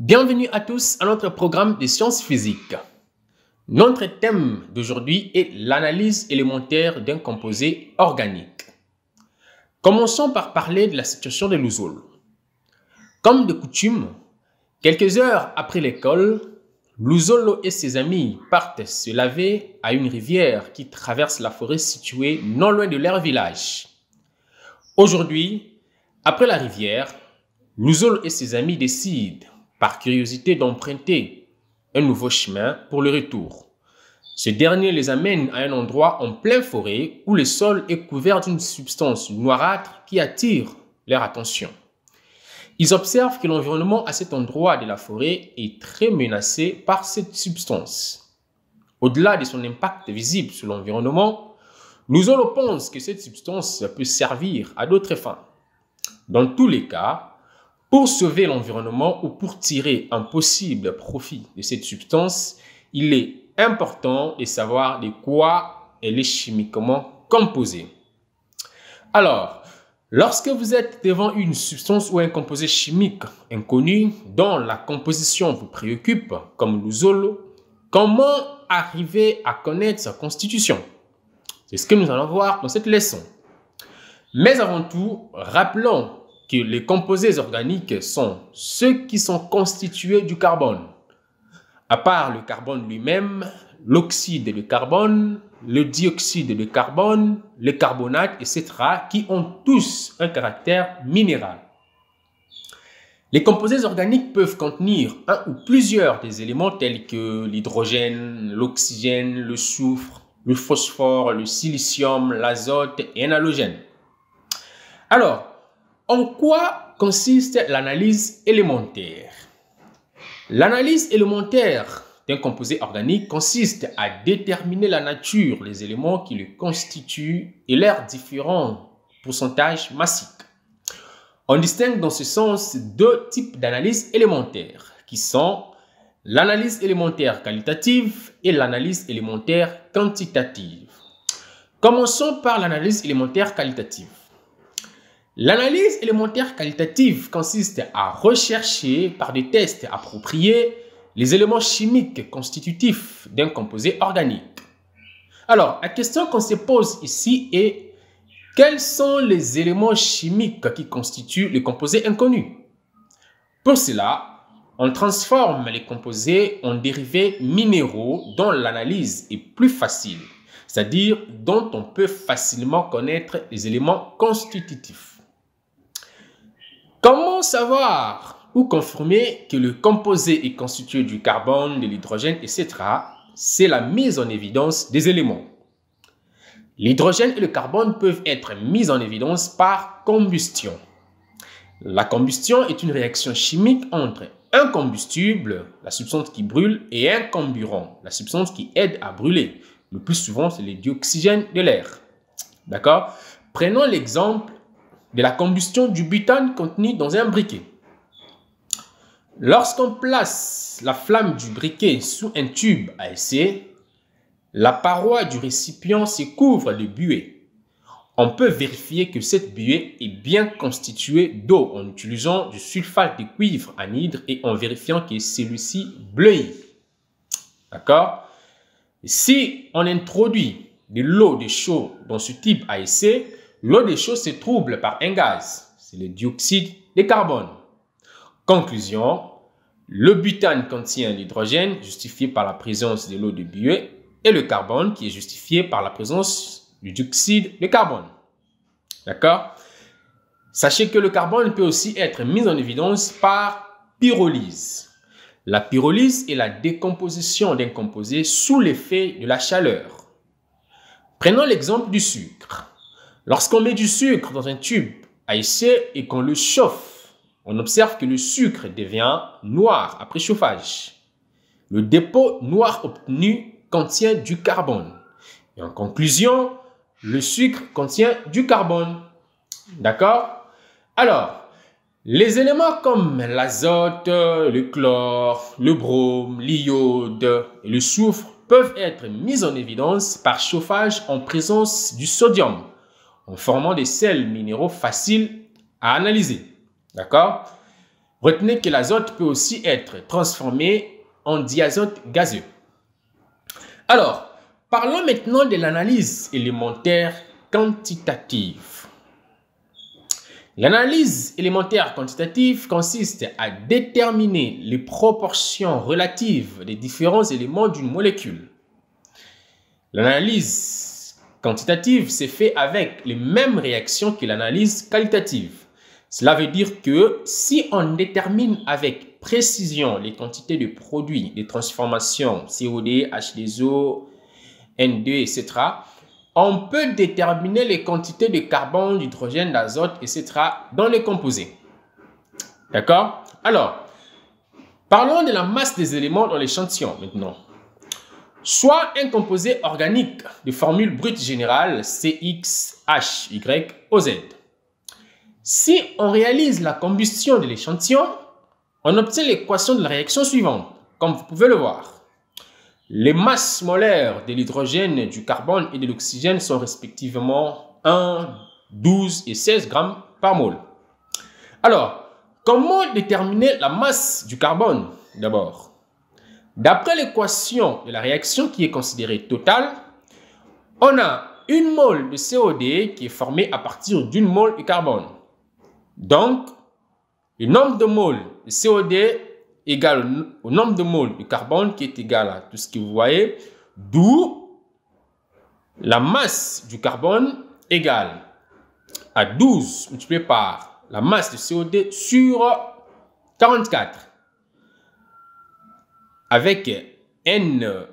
Bienvenue à tous à notre programme de sciences physiques. Notre thème d'aujourd'hui est l'analyse élémentaire d'un composé organique. Commençons par parler de la situation de l'ouzol. Comme de coutume, quelques heures après l'école, l'ouzolo et ses amis partent se laver à une rivière qui traverse la forêt située non loin de leur village. Aujourd'hui, après la rivière, l'ouzolo et ses amis décident par curiosité d'emprunter un nouveau chemin pour le retour. Ce dernier les amène à un endroit en pleine forêt où le sol est couvert d'une substance noirâtre qui attire leur attention. Ils observent que l'environnement à cet endroit de la forêt est très menacé par cette substance. Au-delà de son impact visible sur l'environnement, l'ouzolo pense que cette substance peut servir à d'autres fins. Dans tous les cas, pour sauver l'environnement ou pour tirer un possible profit de cette substance, il est important de savoir de quoi elle est chimiquement composée. Alors, lorsque vous êtes devant une substance ou un composé chimique inconnu dont la composition vous préoccupe, comme l'ouzolo, comment arriver à connaître sa constitution? C'est ce que nous allons voir dans cette leçon. Mais avant tout, rappelons que les composés organiques sont ceux qui sont constitués du carbone. À part le carbone lui-même, l'oxyde de carbone, le dioxyde de carbone, le carbonate, etc., qui ont tous un caractère minéral. Les composés organiques peuvent contenir un ou plusieurs des éléments tels que l'hydrogène, l'oxygène, le soufre, le phosphore, le silicium, l'azote et un halogène. Alors, en quoi consiste l'analyse élémentaire? L'analyse élémentaire d'un composé organique consiste à déterminer la nature des éléments qui le constituent et leurs différents pourcentages massiques. On distingue dans ce sens deux types d'analyse élémentaire qui sont l'analyse élémentaire qualitative et l'analyse élémentaire quantitative. Commençons par l'analyse élémentaire qualitative. L'analyse élémentaire qualitative consiste à rechercher par des tests appropriés les éléments chimiques constitutifs d'un composé organique. Alors, la question qu'on se pose ici est quels sont les éléments chimiques qui constituent les composés inconnus? Pour cela, on transforme les composés en dérivés minéraux dont l'analyse est plus facile, c'est-à-dire dont on peut facilement connaître les éléments constitutifs. Comment savoir ou confirmer que le composé est constitué du carbone, de l'hydrogène, etc. C'est la mise en évidence des éléments. L'hydrogène et le carbone peuvent être mis en évidence par combustion. La combustion est une réaction chimique entre un combustible, la substance qui brûle, et un comburant, la substance qui aide à brûler. Le plus souvent, c'est le dioxygène de l'air. D'accord? Prenons l'exemple de la combustion du butane contenu dans un briquet. Lorsqu'on place la flamme du briquet sous un tube à essai, la paroi du récipient se couvre de buée. On peut vérifier que cette buée est bien constituée d'eau en utilisant du sulfate de cuivre anhydre et en vérifiant que celui-ci bleuit. D'accord? Si on introduit de l'eau de chaux dans ce type à essai, l'eau de chaux se trouble par un gaz, c'est le dioxyde de carbone. Conclusion, le butane contient l'hydrogène justifié par la présence de l'eau de buée et le carbone qui est justifié par la présence du dioxyde de carbone. D'accord? Sachez que le carbone peut aussi être mis en évidence par pyrolyse. La pyrolyse est la décomposition d'un composé sous l'effet de la chaleur. Prenons l'exemple du sucre. Lorsqu'on met du sucre dans un tube à essai et qu'on le chauffe, on observe que le sucre devient noir après chauffage. Le dépôt noir obtenu contient du carbone. Et en conclusion, le sucre contient du carbone. D'accord? Alors, les éléments comme l'azote, le chlore, le brome, l'iode et le soufre peuvent être mis en évidence par chauffage en présence du sodium, en formant des sels minéraux faciles à analyser. D'accord? Retenez que l'azote peut aussi être transformé en diazote gazeux. Alors, parlons maintenant de l'analyse élémentaire quantitative. L'analyse élémentaire quantitative consiste à déterminer les proportions relatives des différents éléments d'une molécule. L'analyse quantitative s'est faite avec les mêmes réactions que l'analyse qualitative. Cela veut dire que si on détermine avec précision les quantités de produits, de transformations, COD, H2O, N2, etc., on peut déterminer les quantités de carbone, d'hydrogène, d'azote, etc. dans les composés. D'accord? Alors, parlons de la masse des éléments dans l'échantillon maintenant. Soit un composé organique de formule brute générale CXHYOZ. Si on réalise la combustion de l'échantillon, on obtient l'équation de la réaction suivante, comme vous pouvez le voir. Les masses molaires de l'hydrogène, du carbone et de l'oxygène sont respectivement 1, 12 et 16 grammes par mol. Alors, comment déterminer la masse du carbone d'abord? D'après l'équation de la réaction qui est considérée totale, on a une mole de COD qui est formée à partir d'une mole de carbone. Donc, le nombre de moles de COD égal au nombre de moles de carbone qui est égal à tout ce que vous voyez, d'où la masse du carbone égale à 12 multiplié par la masse de COD sur 44 avec N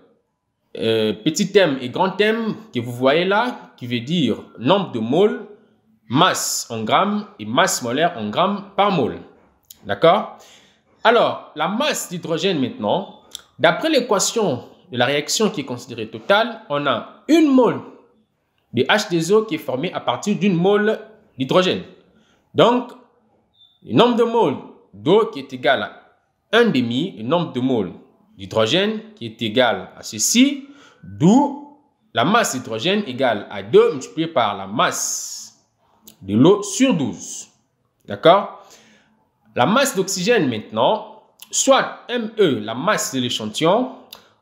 petit m et grand M que vous voyez là qui veut dire nombre de moles, masse en grammes et masse molaire en grammes par mol. D'accord? Alors, la masse d'hydrogène maintenant, d'après l'équation de la réaction qui est considérée totale, on a une mole de H2O qui est formée à partir d'une mole d'hydrogène. Donc, le nombre de moles d'eau qui est égal à 1,5, le nombre de moles d'hydrogène qui est égal à ceci, d'où la masse d'hydrogène égale à 2 multiplié par la masse de l'eau sur 12. D'accord? La masse d'oxygène maintenant, soit ME, la masse de l'échantillon,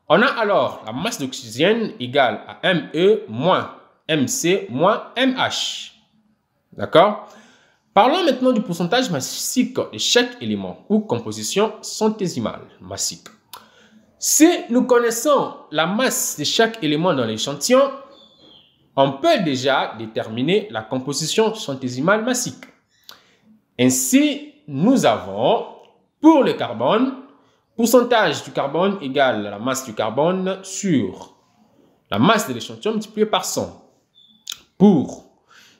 on a alors la masse d'oxygène égale à ME moins MC moins MH. D'accord? Parlons maintenant du pourcentage massique de chaque élément ou composition centésimale massique. Si nous connaissons la masse de chaque élément dans l'échantillon, on peut déjà déterminer la composition centésimale massique. Ainsi, nous avons pour le carbone, pourcentage du carbone égale à la masse du carbone sur la masse de l'échantillon multiplié par 100. Pour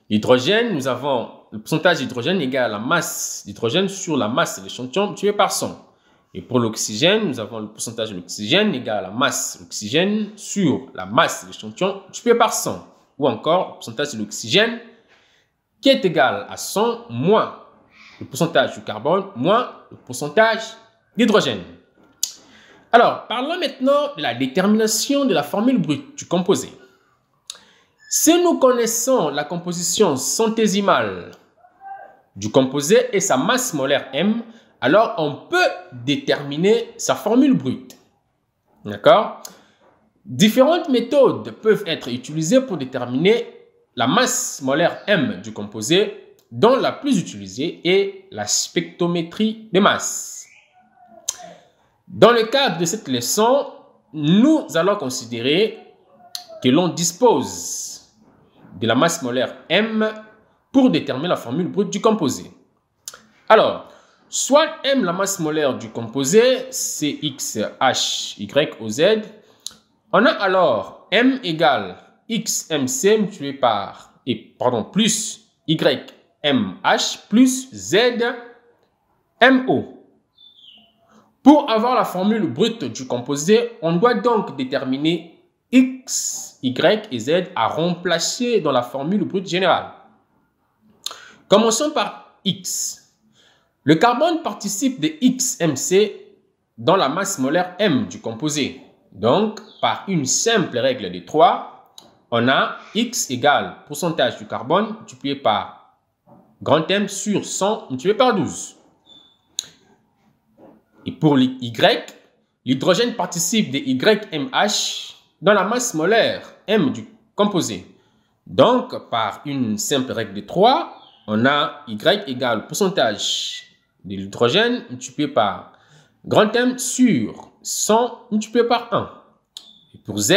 l'hydrogène, nous avons le pourcentage d'hydrogène égal à la masse d'hydrogène sur la masse de l'échantillon multiplié par 100. Et pour l'oxygène, nous avons le pourcentage de l'oxygène égal à la masse de l'oxygène sur la masse de l'échantillon multiplié par 100. Ou encore le pourcentage de l'oxygène qui est égal à 100 moins le pourcentage du carbone moins le pourcentage d'hydrogène. Alors, parlons maintenant de la détermination de la formule brute du composé. Si nous connaissons la composition centésimale du composé et sa masse molaire M, alors on peut déterminer sa formule brute. D'accord? Différentes méthodes peuvent être utilisées pour déterminer la masse molaire M du composé, dont la plus utilisée est la spectrométrie de masse. Dans le cadre de cette leçon, nous allons considérer que l'on dispose de la masse molaire M pour déterminer la formule brute du composé. Alors, soit M, la masse molaire du composé, CXHYOZ, on a alors M égale XMC multiplié par, plus YMH plus ZMO. Pour avoir la formule brute du composé, on doit donc déterminer X, Y et Z à remplacer dans la formule brute générale. Commençons par X. Le carbone participe de XMC dans la masse molaire M du composé. Donc, par une simple règle de 3, on a X égale pourcentage du carbone multiplié par grand M sur 100 multiplié par 12. Et pour Y, l'hydrogène participe de YMH dans la masse molaire M du composé. Donc, par une simple règle de 3, on a Y égale pourcentage de l'hydrogène multiplié par grand M sur 100 multiplié par 1. Et pour Z,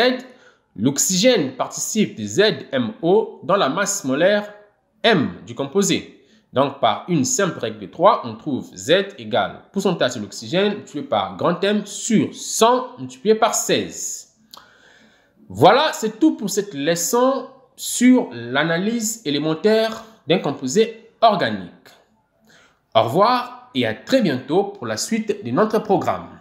l'oxygène participe de ZMO dans la masse molaire M du composé. Donc, par une simple règle de 3, on trouve Z égale pourcentage de l'oxygène multiplié par grand M sur 100 multiplié par 16. Voilà, c'est tout pour cette leçon sur l'analyse élémentaire d'un composé organique. Au revoir et à très bientôt pour la suite de notre programme.